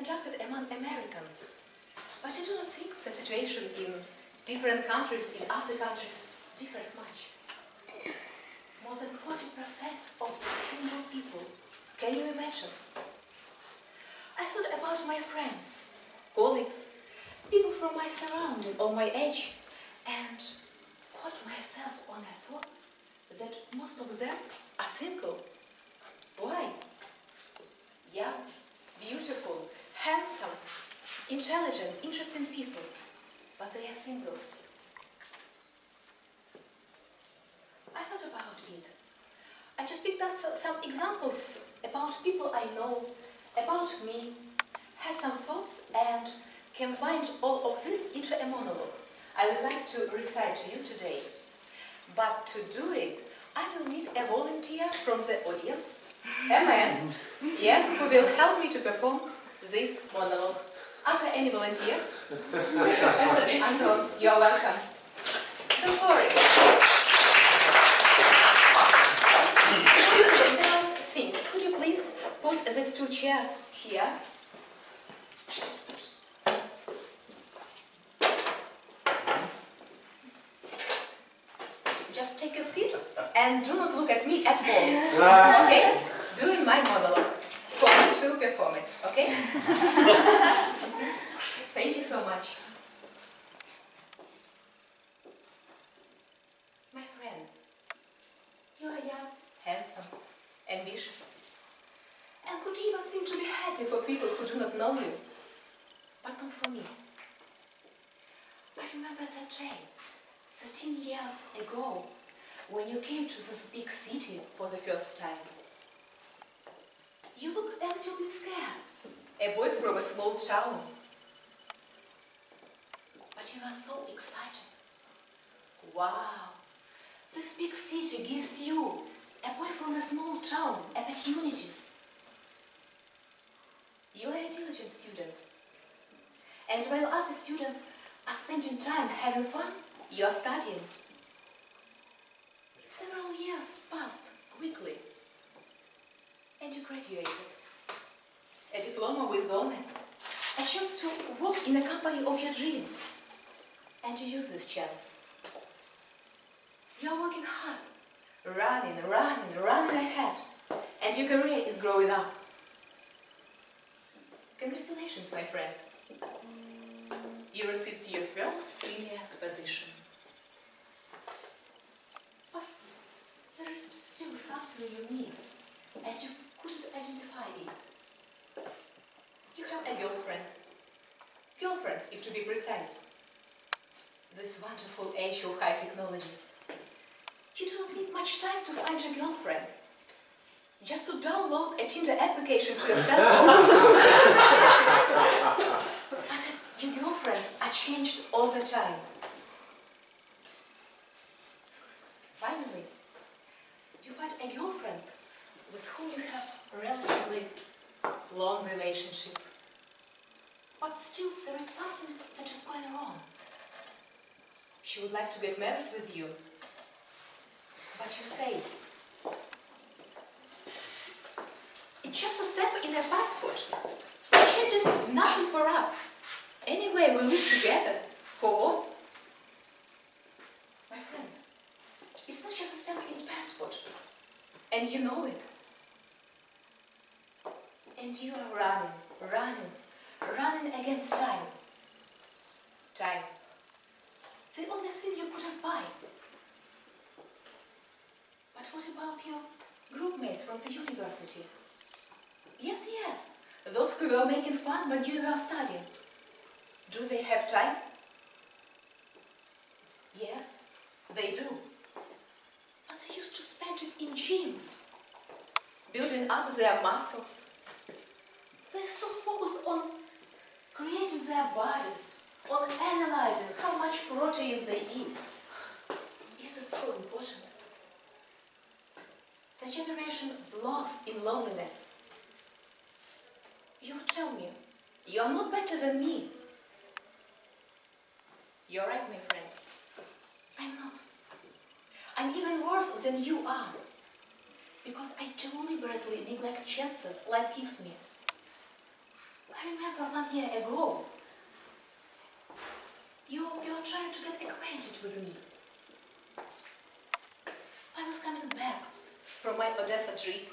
conducted among Americans. But I do not think the situation in different countries, in other countries, differs much. More than 40% of single people. Can you imagine? I thought about my friends, colleagues, people from my surrounding or my age, and caught myself on a thought that most of them are single. Why? Young, beautiful, handsome, intelligent, interesting people, but they are single. I thought about it. I just picked up some examples about people I know, about me, had some thoughts and combined all of this into a monologue I would like to recite to you today. But to do it, I will need a volunteer from the audience, a man, yeah, who will help me to perform this monologue. Are there any volunteers? Anton, you are welcome. Don't worry. Things. Could you please put these two chairs here? Just take a seat and do not look at me at all. Okay? During my monologue. For me to perform it. Okay? Thank you so much. My friend, you are young, handsome, ambitious, and could even seem to be happy for people who do not know you, but not for me. I remember that day, 13 years ago, when you came to this big city for the first time. You looked a little bit scared, a boy from a small town. But you are so excited. Wow, this big city gives you, a boy from a small town, opportunities. You are a diligent student. And while other students are spending time having fun, you are studying. Several years passed quickly. And you graduated. A diploma with honor. A chance to walk in the company of your dream. And you use this chance. You are working hard. Running ahead, and your career is growing up. Congratulations, my friend. You received your first senior position. But there is still something you miss, and you couldn't identify it. You have a girlfriend. Girlfriends, if to be precise. This wonderful age of high technologies. You don't need much time to find your girlfriend. Just to download a Tinder application to your cell phone. But your girlfriends are changed all the time. Finally, you find a girlfriend with whom you have a relatively long relationship. But still there is something that is going wrong. She would like to get married with you. But you say, it's just a step in a passport. It changes nothing for us. Anyway, we live together. For what? My friend, it's not just a step in passport. And you know it. And you are running against time. Time. The only thing you couldn't buy. But what about your groupmates from the university? Yes, those who were making fun when you were studying. Do they have time? Yes, they do. But they used to spend it in gyms, building up their muscles. They're so focused on creating their bodies, on analyzing how much protein they eat. Is it so important? The generation lost in loneliness. You would tell me, you are not better than me. You're right, my friend. I'm not. I'm even worse than you are. Because I deliberately neglect chances life gives me. I remember 1 year ago, you were trying to get acquainted with me. I was coming back from my Odessa trip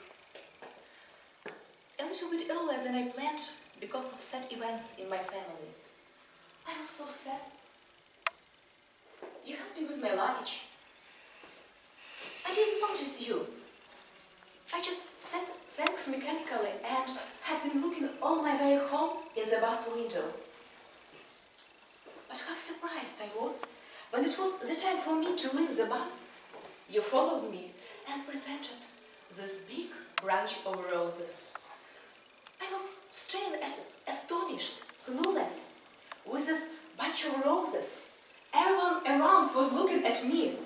a little bit earlier than I planned because of sad events in my family. I was so sad. You helped me with my luggage. I didn't notice you. I just said thanks mechanically and had been looking all my way home in the bus window. But how surprised I was when it was the time for me to leave the bus. You followed me and presented this big branch of roses. I was still astonished, clueless, with this bunch of roses. Everyone around was looking at me,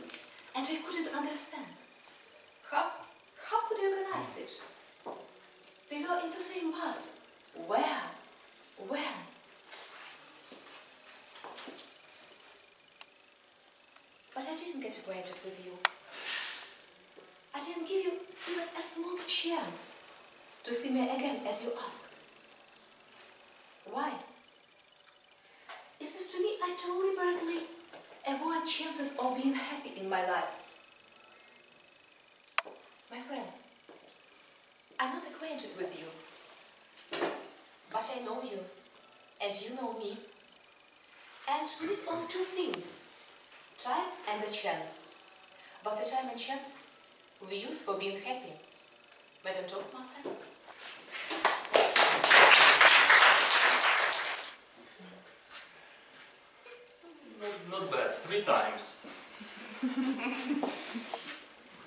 and I couldn't understand. How could you organize it? We were in the same bus. Where? When? But I didn't get acquainted with you. I didn't give you even a small chance to see me again as you asked. Why? It seems to me I deliberately avoid chances of being happy in my life. My friend, I'm not acquainted with you, but I know you, and you know me. And we need only two things, time and a chance. But the time and chance we use for being happy. Madam Toastmaster? Not bad, 3 times.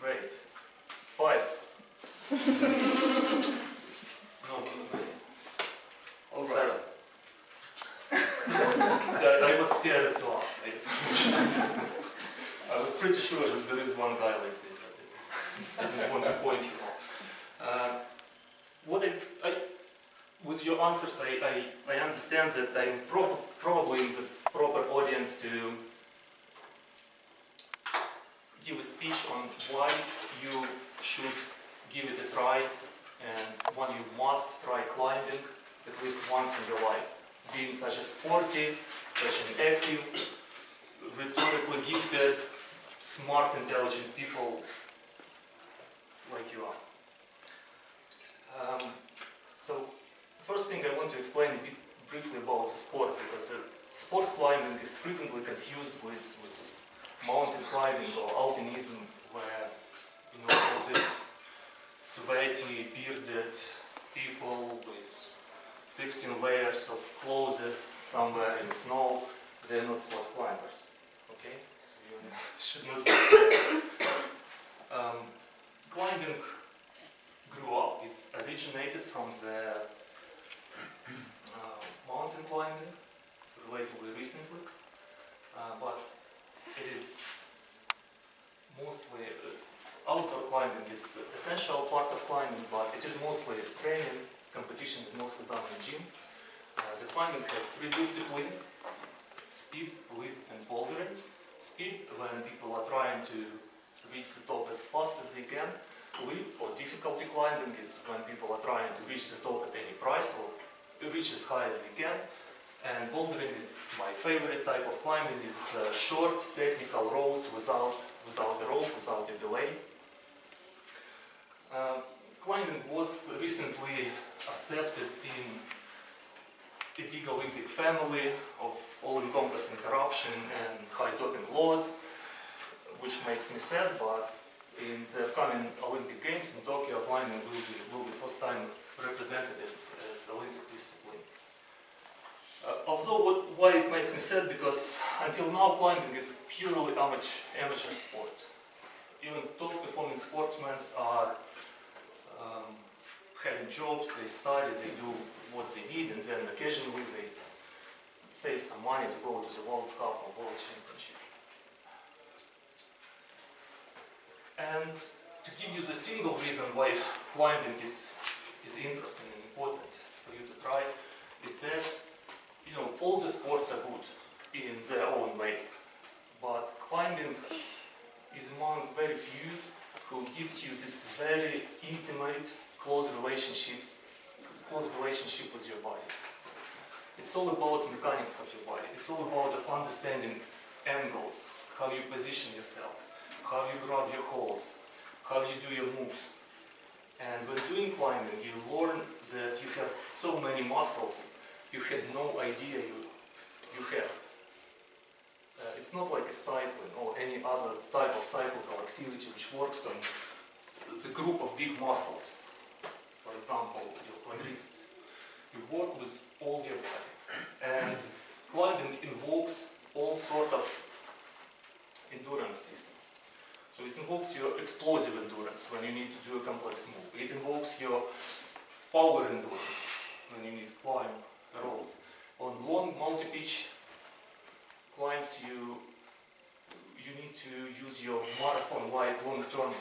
Great. 5. Not so many. All right. I was scared to ask. I was pretty sure that there is one guy like this. I didn't want to point him out. With your answers, I understand that I'm probably in the proper audience to give a speech on why you should give it a try and why you must try climbing at least once in your life. Being such a sporty, such an active, rhetorically gifted, smart, intelligent people like you are. So, first thing I want to explain a bit briefly about the sport, because sport climbing is frequently confused with mountain climbing or alpinism, where all these sweaty, bearded people with 16 layers of clothes somewhere in snow, they're not sport climbers. Okay? So you should not be scared. Climbing grew up, it's originated from the mountain climbing relatively recently, but it is mostly outdoor climbing is an essential part of climbing, but it is mostly training. Competition is mostly done in gym. The climbing has 3 disciplines: speed, leap, and bouldering. Speed, when people are trying to reach the top as fast as they can. Leap, or difficulty climbing, is when people are trying to reach the top at any price or reach as high as they can. And bouldering is my favorite type of climbing. Is short, technical roads without a rope, without a belay. Climbing was recently accepted in a big Olympic family of all-encompassing corruption and high-topping laws, which makes me sad, but in the upcoming Olympic Games in Tokyo, climbing will be first time represented as Olympic discipline. Also, why it makes me sad, because until now climbing is purely amateur sport. Even top-performing sportsmen are having jobs, they study, they do what they need, and then occasionally they save some money to go to the World Cup or World Championship. And to give you the single reason why climbing is interesting and important for you to try, is that all the sports are good in their own way, but climbing is among very few who gives you this very intimate, close relationship with your body. It's all about mechanics of your body. It's all about of understanding angles, how you position yourself, how you grab your holds, how you do your moves. And when doing climbing, you learn that you have so many muscles you had no idea you have. It's not like a cycling or any other type of cyclical activity which works on the group of big muscles. For example, your quadriceps. You work with all your body. And climbing invokes all sort of endurance system. So it invokes your explosive endurance when you need to do a complex move. It invokes your power endurance when you need to climb a road. On long multi-pitch climbs, you need to use your marathon-like long-term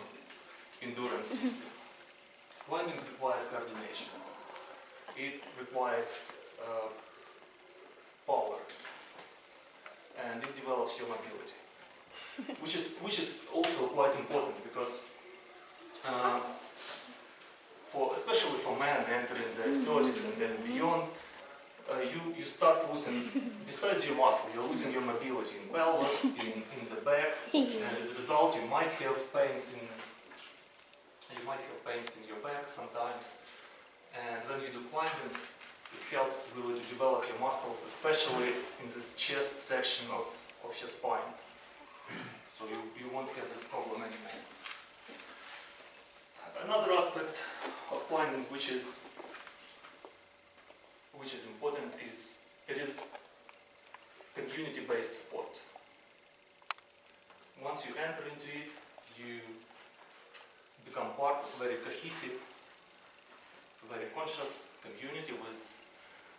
endurance system. Climbing requires coordination. It requires power, and it develops your mobility, which is also quite important because especially for men entering their 30s and then beyond, you start losing, besides your muscle, you're losing your mobility in pelvis, in the back, and as a result you might have pains in your back sometimes. And when you do climbing, it helps really to develop your muscles, especially in this chest section of your spine. So you won't have this problem anymore. Another aspect of climbing which is important is it is community-based sport. Once you enter into it, you become part of a very cohesive, very conscious community with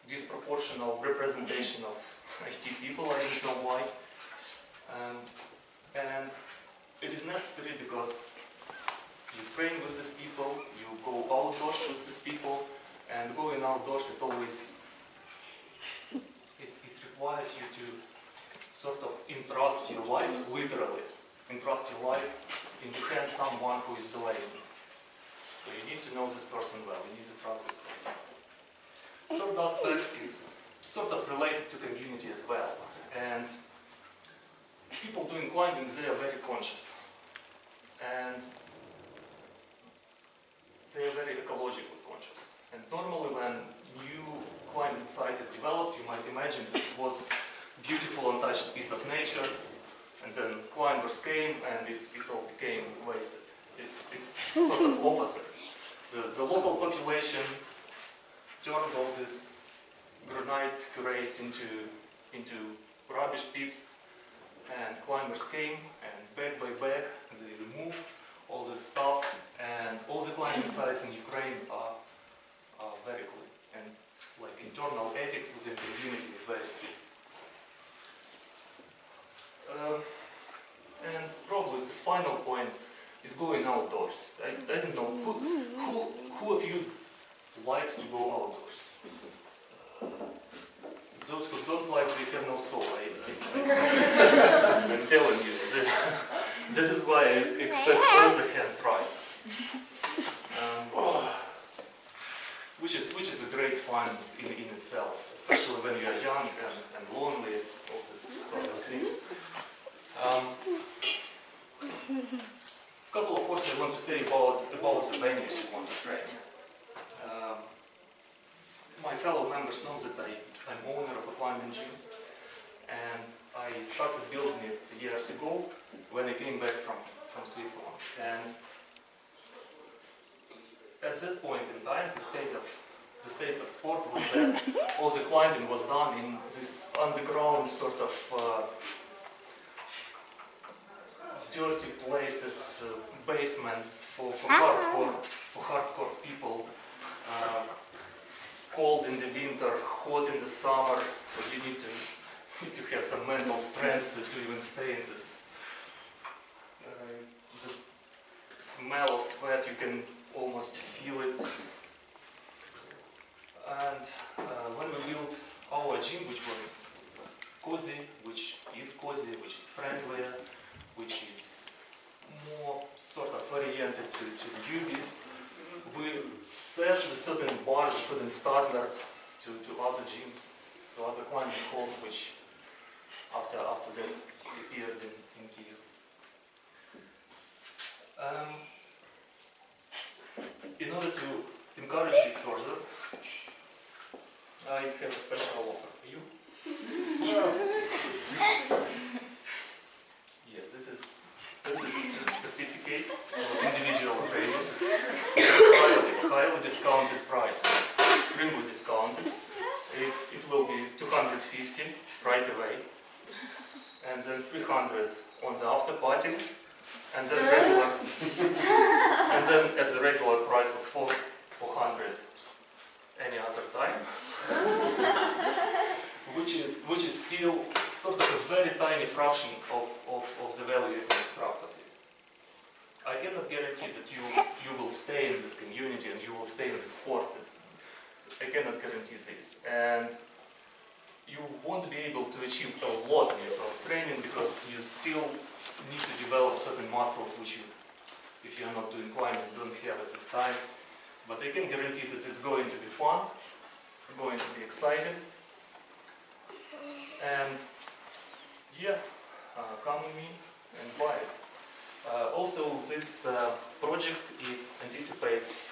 disproportional representation of IT people, I don't know why. And it is necessary because you train with these people, you go outdoors with these people, and going outdoors it requires you to sort of entrust your life, literally, entrust your life into hands someone who is below you. So you need to know this person well, you need to trust this person. Third aspect is sort of related to community as well. And people doing climbing, they are very conscious. And they are very ecologically conscious. And normally when new climbing site is developed, you might imagine that it was a beautiful untouched piece of nature, and then climbers came and it all became wasted. It's sort of opposite. The local population turned all this granite cuirass into rubbish pits, and climbers came, and bag by bag they removed all this stuff, and all the climbing sites in Ukraine are very clean, and like internal ethics within the community is very strict. And probably the final point is going outdoors. I don't know, who of you likes to go outdoors? Those who don't like, they have no soul. I'm telling you, that is why I expect all the hands rise. Which is a great fun in itself, especially when you are young and lonely, all this sort of things. Couple of words I want to say about the venues you want to train. My fellow members know that I'm owner of a climbing gym, and I started building it years ago when I came back from Switzerland. And at that point in time, the state of sport was that all the climbing was done in this underground sort of dirty places, basements for hardcore people, cold in the winter, hot in the summer. So you need to have some mental strength to even stay in this. The smell of sweat, you can almost feel it. And when we built our gym, which was cozy, which is friendlier, which is more sort of oriented to the newbies, we set a certain bar, a certain standard to other gyms. other climbing halls which after that appeared in Kyiv. In order to encourage you further, I have a special offer for you. Yes, this is a certificate of individual training, highly discounted price, extremely discounted. It will be 250 right away, and then 300 on the after party, and then regular, and then at the regular price of 400 any other time, which is still sort of a very tiny fraction of the value you can extract of it. I cannot guarantee that you will stay in this community and you will stay in this sport. I cannot guarantee this, and you won't be able to achieve a lot in your first training because you still need to develop certain muscles which you, if you are not doing climbing, don't have at this time. But I can guarantee that it's going to be fun, it's going to be exciting, and yeah, come with me and buy it. Also, this project, it anticipates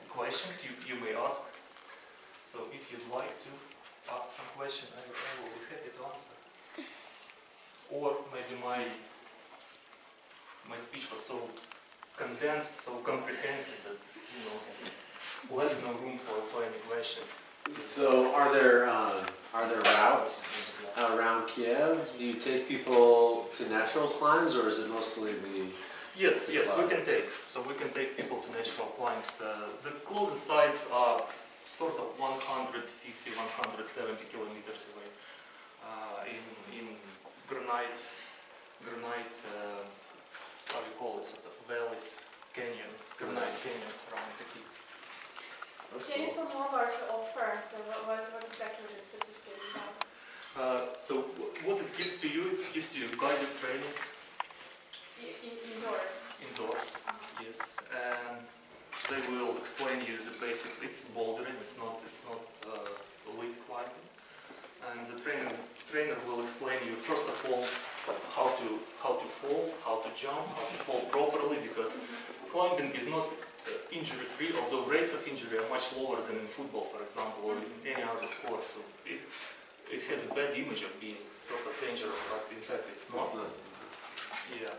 questions you may ask. So if you'd like to ask some question, I will be happy to answer. Or maybe my speech was so condensed, so comprehensive that left no room for any questions. So are there routes around Kiev? Do you take people to natural climbs, or is it mostly the? Yes, we can take. So we can take people to natural climbs. The closest sites are sort of 150, 170 kilometers away in granite, how you call it, sort of valleys, canyons, granite canyons around the Kyiv. Can you some more about the offer? So what exactly is the certificate about? So what it gives to you, it gives to you guided training. Indoors? Indoors, yes. And they will explain you the basics. It's bouldering, it's not lead climbing. And the trainer will explain you, first of all, how to fall, how to jump, how to fall properly, because climbing is not injury-free, although rates of injury are much lower than in football, for example, or in any other sport. So it has a bad image of being sort of dangerous, but in fact it's not. Yeah.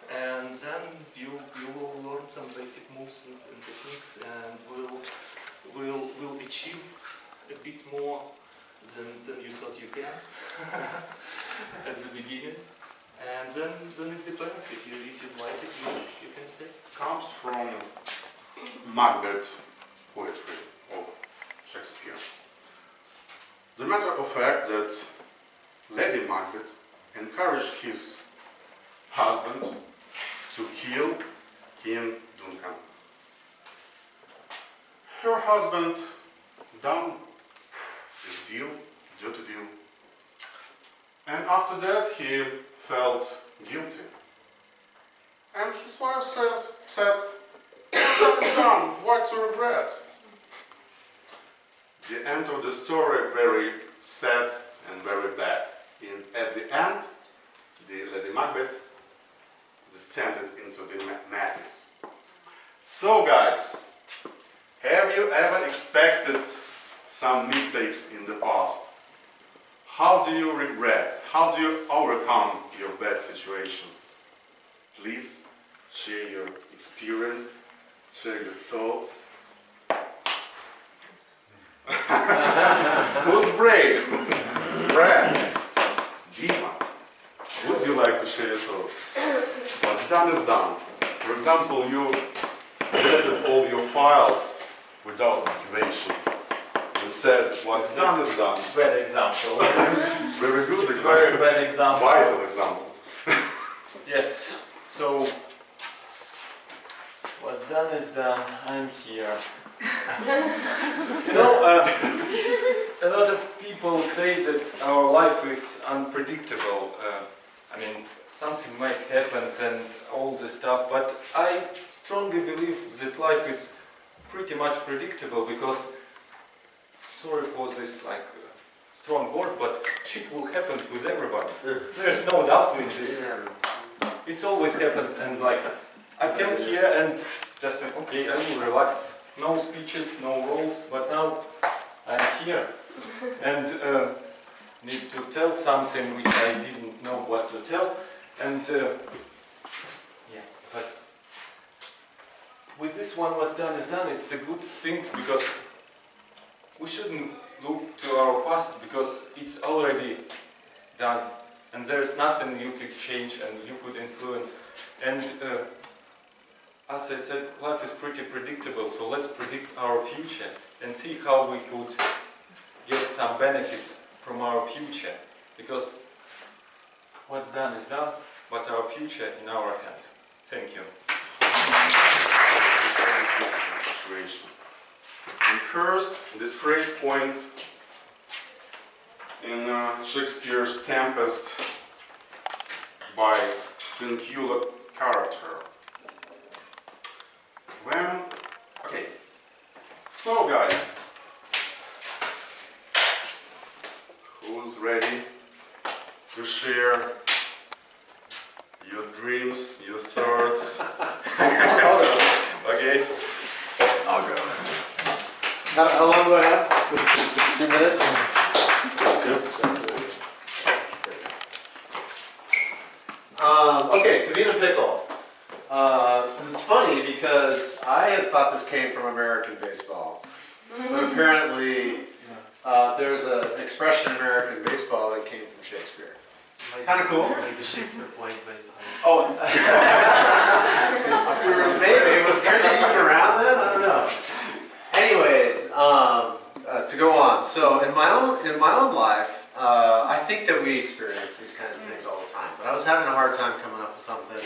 And then you will learn some basic moves and techniques, and will achieve a bit more than you thought you can at the beginning. And then it depends. If you'd like it, you can stay. Comes from Macbeth poetry of Shakespeare. The matter of fact that Lady Macbeth encouraged his husband to kill King Duncan. Her husband done his deal, dirty deal, and after that he felt guilty. And his wife said, done, what to regret? The end of the story very sad and very bad. At the end, the Lady Macbeth descended into the madness. So guys, have you ever expected some mistakes in the past? How do you regret? How do you overcome your bad situation? Please share your experience, share your thoughts. Who's brave? Friends. Dima, would you like to share your thoughts? What's done is done. For example, you deleted all your files without motivation and said, what's done is done. Bad example. Very good It's example. very bad example. Vital example. Yes. So what's done is done. I'm here. You know, a lot of people say that our life is unpredictable. I mean, something might happen and all this stuff, but I strongly believe that life is pretty much predictable, because, sorry for this like strong word, but shit will happen with everybody. There's no doubt in this. It always happens, and like, I came here and just said, okay, I will relax. No speeches, no roles, but now I'm here and need to tell something which I didn't know what to tell. And yeah, but with this one, what's done is done. It's a good thing because we shouldn't look to our past because it's already done and there's nothing you could change and you could influence. And as I said, life is pretty predictable, so let's predict our future and see how we could get some benefits from our future, because what's done is done, but our future in our hands. Thank you. And first, this phrase point in Shakespeare's Tempest by Trinculo character. Okay, so guys, who's ready to share your dreams, your thoughts? Okay, I'll go. How long do I have? 2 minutes? Okay, to be in a pickle. It's funny because I had thought this came from American baseball, but apparently there's an expression in American baseball that came from Shakespeare. Kind of cool. Maybe Shakespeare played baseball. Oh, maybe it was kind of even around then. I don't know. Anyways, to go on. So in my own life, I think that we experience these kinds of things all the time. But I was having a hard time coming up with something.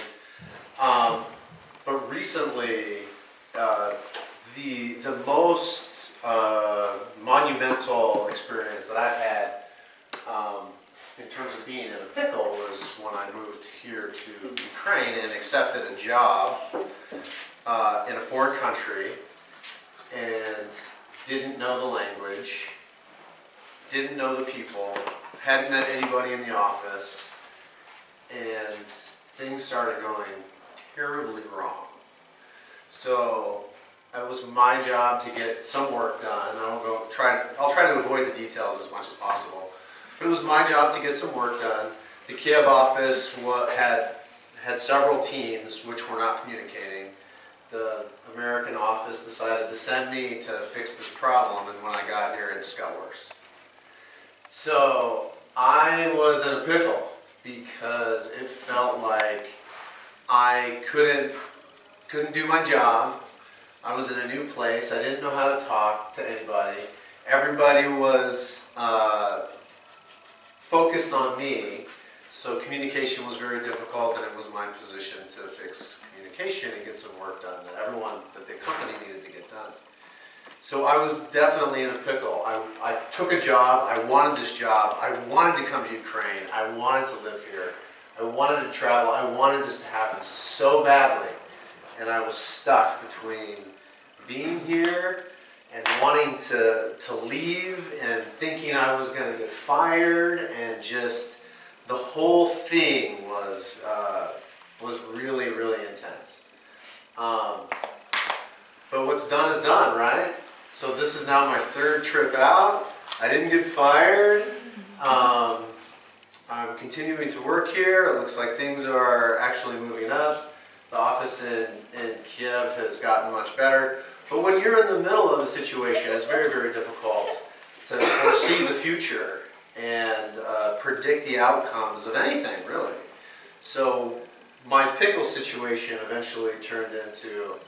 But recently, the most monumental experience that I've had in terms of being in a pickle was when I moved here to Ukraine and accepted a job in a foreign country and didn't know the language, didn't know the people, hadn't met anybody in the office, and things started going terribly wrong. So it was my job to get some work done. I'll try to avoid the details as much as possible. But it was my job to get some work done. The Kiev office had several teams which were not communicating. The American office decided to send me to fix this problem, and when I got here, it just got worse. So I was in a pickle because it felt like I couldn't do my job. I was in a new place. I didn't know how to talk to anybody. Everybody was focused on me, so communication was very difficult, and it was my position to fix communication and get some work done that the company needed to get done. So I was definitely in a pickle. I took a job. I wanted this job. I wanted to come to Ukraine. I wanted to live here. I wanted to travel. I wanted this to happen so badly. And I was stuck between being here and wanting to leave and thinking I was going to get fired, and just the whole thing was really, really intense. But what's done is done, right? So this is now my third trip out. I didn't get fired. I'm continuing to work here. It looks like things are actually moving up. The office in Kiev has gotten much better. But when you're in the middle of a situation, it's very, very difficult to foresee the future and predict the outcomes of anything, really. So my pickle situation eventually turned into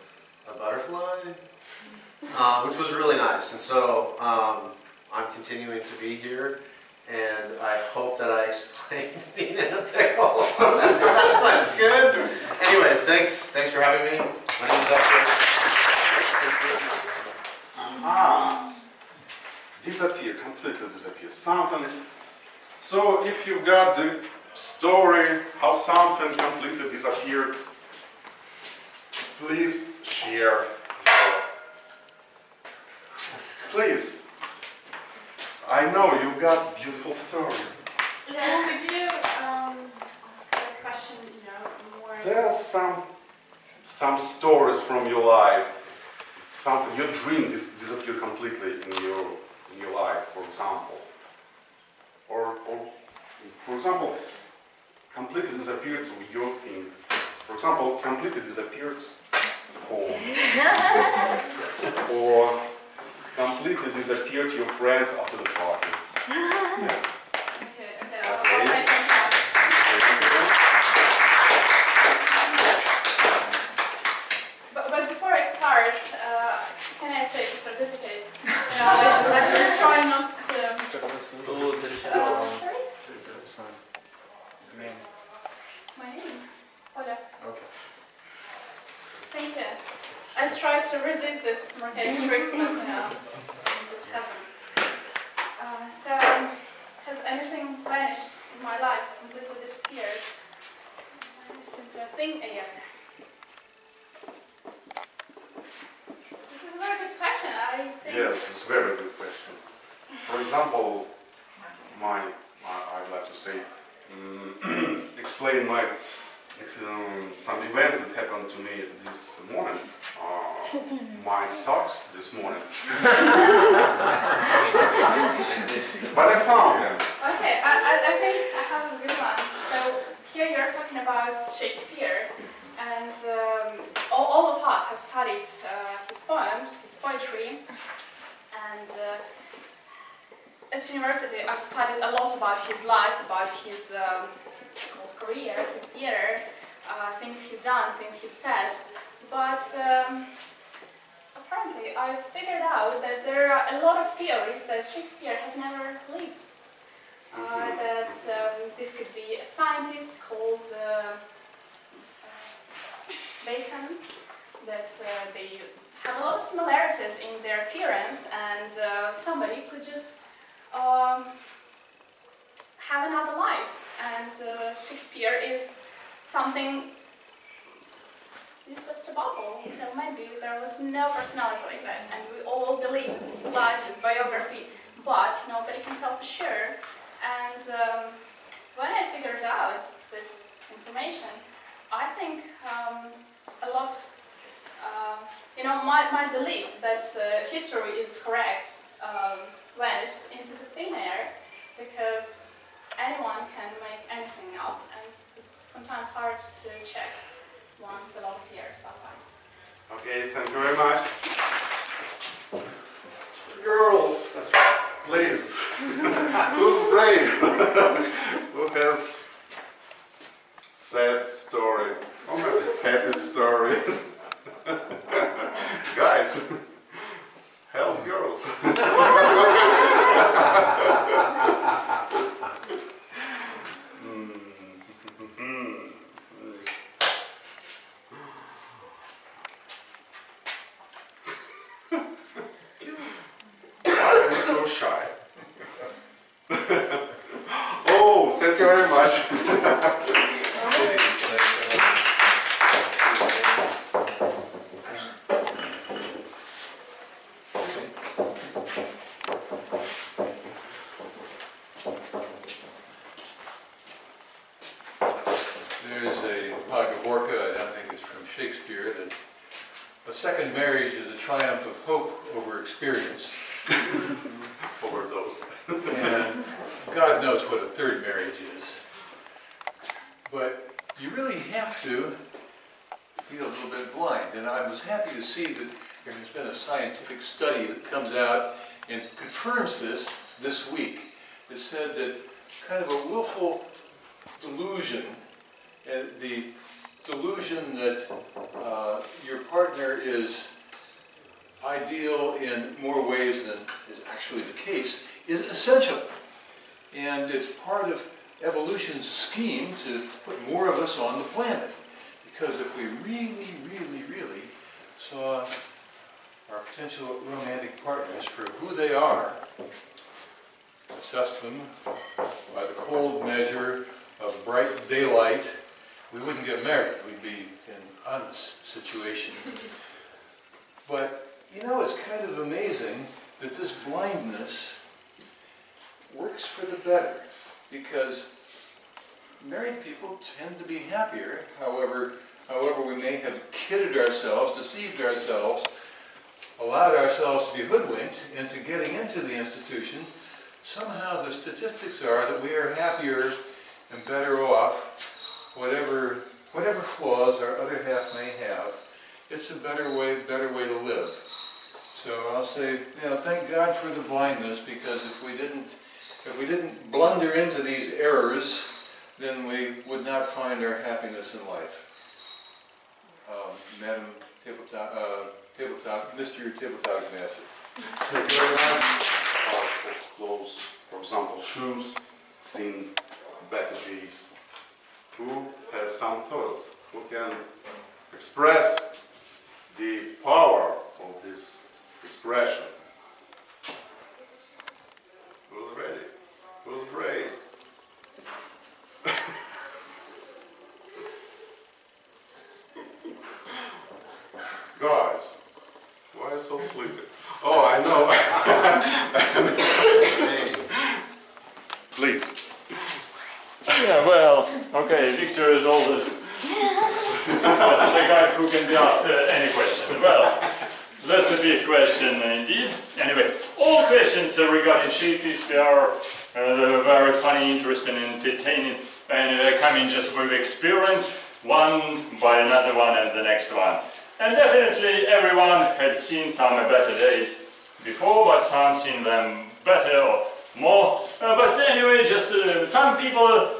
a butterfly, which was really nice. And so I'm continuing to be here, and I hope that I explained being in a pickle. So that's good. Anyways, thanks for having me. My name is Art-Talkers. Completely disappear. Something. So if you've got the story how something completely disappeared, please share. Please. I know you've got a beautiful story. Yes, could you ask a question, you know, more? There are some stories from your life. Something your dream disappeared completely in your life, for example, or for example, completely disappeared your thing. For example, completely disappeared home, or completely disappeared your friends after the party. Yes. Okay, I'll write some down. But before I start, can I take a certificate? I'm trying not to. That's fine. Name. My name? Oля. Okay. Thank you. I tried to resist this marketing tricks, but just haven't. So, has anything vanished in my life, completely disappeared? Vanished into a thing again? This is a very good question, I think. Yes, it's a very good question. For example, I'd like to say, explain some events that happened to me this morning. My socks this morning. But I found them. Okay, I think I have a good one. So here you're talking about Shakespeare, and all of us have studied his poems, his poetry, and at university I've studied a lot about his life, about his career, his theater, things he'd done, things he'd said. But apparently I figured out that there are a lot of theories that Shakespeare has never lived. That this could be a scientist called Bacon, that they have a lot of similarities in their appearance, and somebody could just have another life. And Shakespeare is something, it's just a bubble, so maybe there was no personality like that, and we all believe his life, his biography, but nobody can tell for sure. And when I figured out this information, I think a lot, my belief that history is correct vanished into the thin air, because anyone can make anything up, and it's sometimes hard to check once a lot of years pass by. Okay, thank you very much. Girls, please. Who's brave? Who has sad story? Or maybe happy story? Guys, help girls. I'm so shy. Oh, thank you very much. There's a Gorkogo, I think it's from Shakespeare, that a second marriage is a triumph of hope over experience. Overdose. And God knows what a third marriage is. But you really have to be a little bit blind. And I was happy to see that there has been a scientific study that comes out and confirms this week. That said that kind of a willful delusion, and the delusion that your partner is ideal in more ways than is actually the case, is essential. And it's part of evolution's scheme to put more of us on the planet. Because if we really, really, really saw our potential romantic partners for who they are, assessed them by the cold measure of bright daylight, we wouldn't get married. We'd be in an honest situation. But, you know, it's kind of amazing that this blindness works for the better, because married people tend to be happier. However we may have kidded ourselves, deceived ourselves, allowed ourselves to be hoodwinked into getting into the institution, somehow the statistics are that we are happier and better off, whatever flaws our other half may have. It's a better way to live. So I'll say, thank God for the blindness, because if we didn't blunder into these errors, then we would not find our happiness in life. Madam Mr. Tabletop Master. Thank you very much. Part of clothes, for example, shoes, seen better days. Who has some thoughts? Who can express the power of this expression? Who's ready? Who's brave? Guys, why are you so sleepy? Oh, I know. Please. Yeah, well, okay, Victor is always the guy who can be asked any question. Well, that's a big question indeed. Anyway, all questions regarding Shakespeare are very funny, interesting, entertaining, and coming just with experience, one by another one and the next one. And definitely everyone had seen some better days before, but some seen them better or more. But anyway, just some people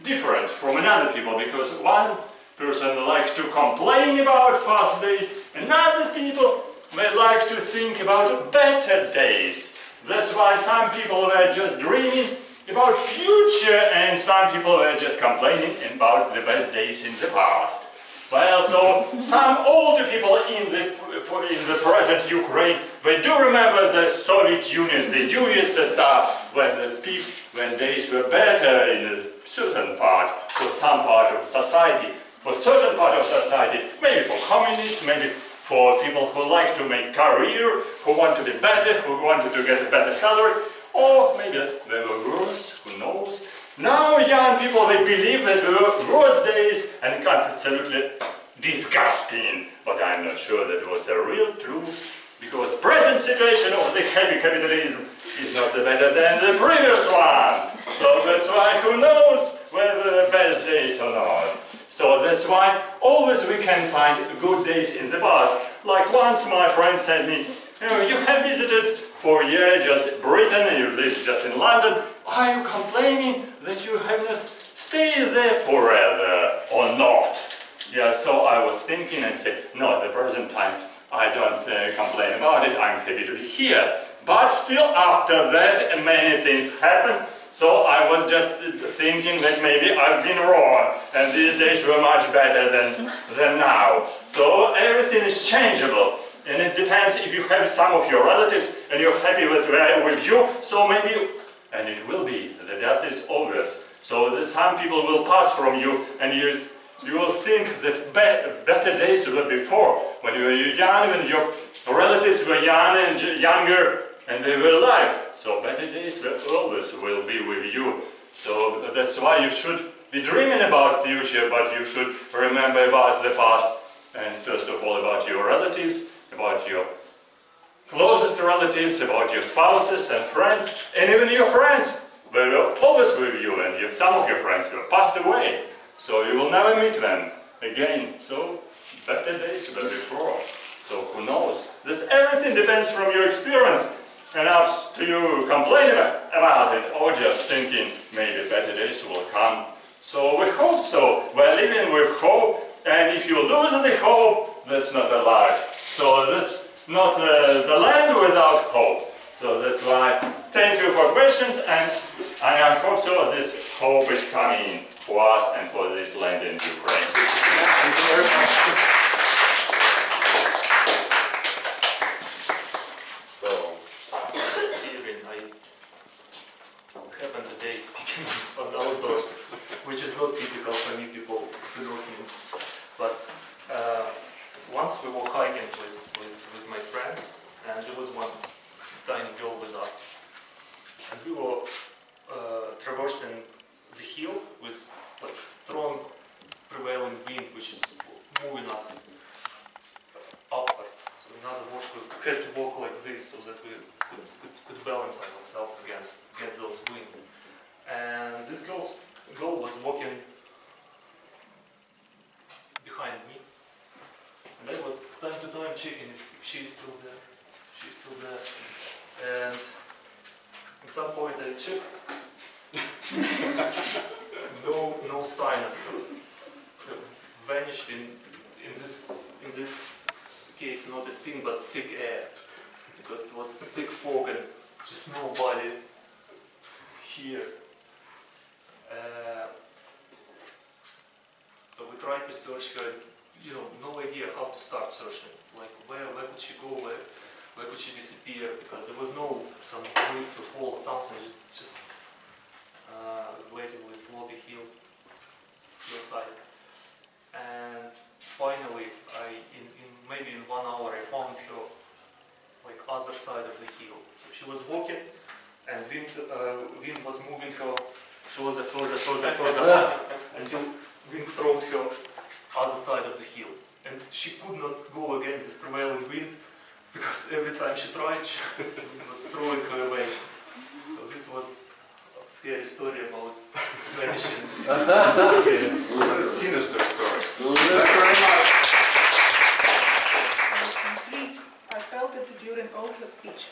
different from another people, because one person likes to complain about past days, and other people may like to think about better days. That's why some people were just dreaming about future, and some people were just complaining about the best days in the past. Well, so some older people in the present Ukraine, they do remember the Soviet Union, the USSR, when days were better in a certain part, for some part of society, for certain part of society, maybe for communists, maybe for people who like to make career, who want to be better, who wanted to get a better salary, or maybe they were worse, who knows. Now young people, they believe that there were worse days and absolutely disgusting, but I'm not sure that was a real truth, because present situation of the heavy capitalism is not better than the previous one. So that's why who knows whether the best days or not. So that's why always we can find good days in the past. Like once my friend said me, you have visited for a year just Britain and you live just in London. Are you complaining that you have not stayed there forever or not? Yeah, so I was thinking and said, no, at the present time I don't complain about it, I'm happy to be here. But still after that many things happened, so I was just thinking that maybe I've been wrong and these days were much better than now. So everything is changeable. And it depends if you have some of your relatives and you're happy with you, so maybe, and it will be, the death is obvious. So some people will pass from you and you will think that better days were before, when you were young, when your relatives were young and younger and they were alive. So better days always will be with you. So that's why you should be dreaming about the future, but you should remember about the past, and first of all about your relatives, about your closest relatives, about your spouses and friends, and even your friends. They were always with you, and some of your friends were passed away, so you will never meet them again. So better days were before. So who knows? This everything depends from your experience, and up to you complain about it, or just thinking maybe better days will come. So we hope so. We're living with hope, and if you lose the hope, that's not a life. So that's not the land without hope. So that's why, thank you for questions, and I hope so this hope is coming for us and for this land in Ukraine. Thank you very much. So, Steven, I happen today speaking on outdoors, which is not typical for new people who knows me. But once we were hiking with my friends, and there was one tiny girl with us. And we were had to walk like this so that we could balance ourselves against those wind. And this girl was walking behind me, and I was time to time checking if she's still there. She's still there. And at some point I checked. No sign of her. Vanished in this case, not a scene but thick air, because it was thick fog and just nobody here. So we tried to search her. No idea how to start searching. Like where could she go? Where could she disappear? Because there was no some cliff to fall or something. Just relatively slopey hillside. And finally, maybe in 1 hour, I found her like other side of the hill. So she was walking, and wind was moving her further, until wind threw her other side of the hill. And she could not go against this prevailing wind, because every time she tried, it was throwing her away. So this was a scary story about vanishing. A sinister story. Thank you very much. I felt it during all her speech.